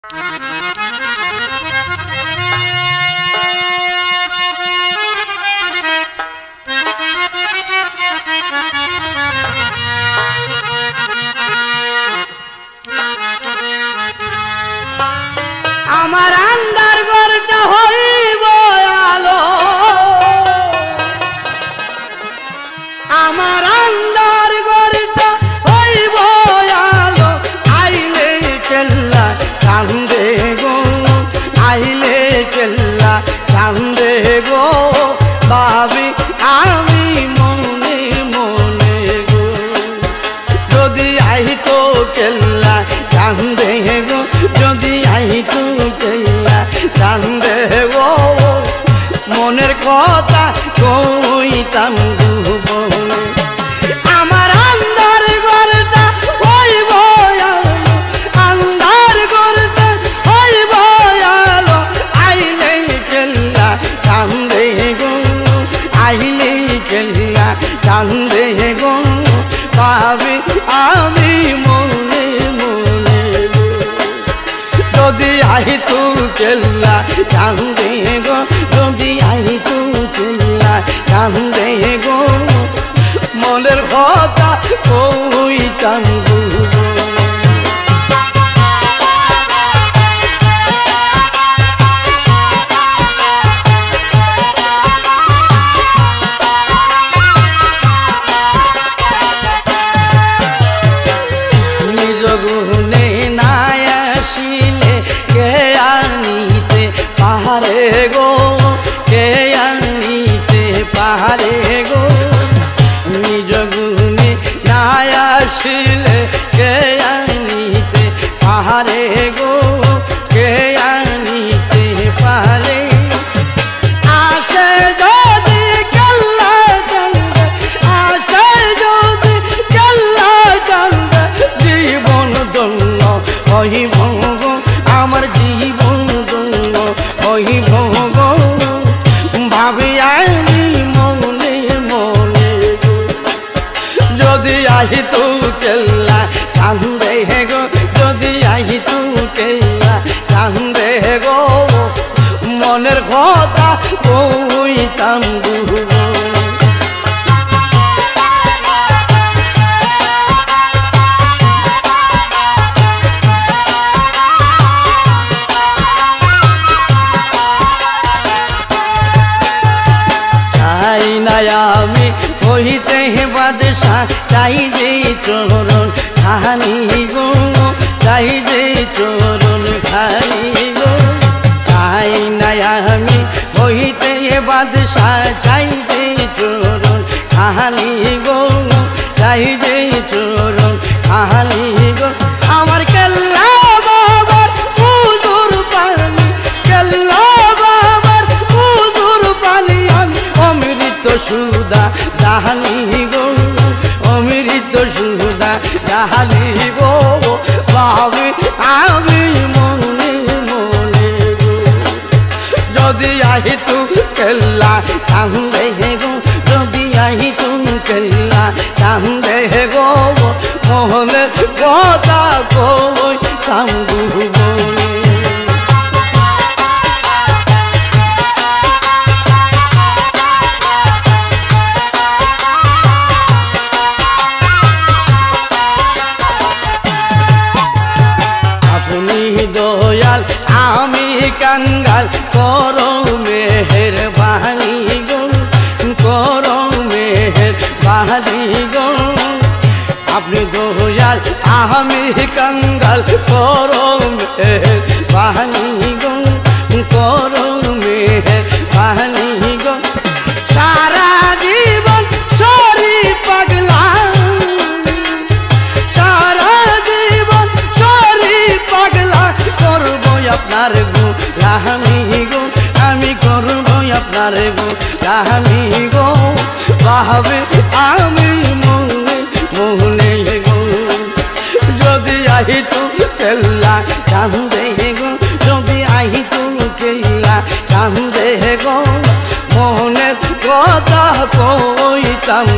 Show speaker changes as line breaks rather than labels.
আমার আন্দার ঘরটা হইব আলো, আমার আন্দার ঘরটা হইব আলো, আইলে চেল্লা কান্দে গো, আইলে চেল্লা কান্দে গো, ভাবি আমি মনে মনে গো, যদি আইতো চেল্লা কান্দে গো, যদি আইতো চেল্লা কান্দে গো, মনের কথা কইতাম গোপনে। আমার আন্ধার ঘরটা হইব আলো, আন্ধার ঘরটা হইব আলো, আইলে চেল্লা কান্দে গো, আইলে চেল্লা কান্দে গো, ভাবি আমি মনে মনে গো, যদি আইতো চেল্লা কান্দে গো, যদি আইতো চেল্লা কান্দে গো, মনের কথা কইতাম গো। নিজ গুণে নাই আসিলে কে আনিতে পাহাড়ে গো, কে আনিতে পাহাড়ে গো, নিজ গুণে নাই আসিলে কে আনিতে পাহাড়ে গো, কে আনিতে পারে। আসে যদি কেল্লা চন্দ্র, আসে যদি কেল্লা চন্দ্র, জীবন দন্য হইব গো, আমার জীবন দন্য হইব গো, ভাবি আমি মনে মনে গো, যদি আহিতো কেল্লা কান্দে গো, যদি আহিতো কেল্লা কান্দে গো, মনের কথা কইতাম গো। চাই না আমি হইতে বাদশা, চাই যে চরণ খানি গো, চাই যে চরণ খানি গো, চাই না আমি হইতে বাদশা, চাই যে চরণ খানি গো, চাই যে চরণ খানি গো, আমার কেল্লা বাবার হুজুর পানি, কেল্লা বাবার হুজুর পানি, আমি অমৃত সুদা ডাহালি গো, অমৃত সুদা ডাহালি গো, ভাবি আমি মনে মনে গো, যদি আহিতো কেল্লা কান্দে গো, যদি আহিতো কেল্লা কান্দে গো, মোহনের কথা কইতাম গো। আপনি দয়াল আমি কাঙ্গাল, করো মেহেরবানি গো, করো মেহেরবানি গো, আপনি দয়াল আমি কাঙ্গাল, করো মেহেরবানি গো, করো মেহেরবানি গো, সারা জীবন সরি পাগলা, সারা জীবন সরি পাগলা, করবো আপনার গো রাহামি গো, আমি করবো আপনার গো রাহামি গো, ভাবে আমি মনে মনে গো, যদি আহিতো কেল্লা কান্দে গো, যদি আহিতো কেল্লা কান্দে গো, মনের কথা কইতাম।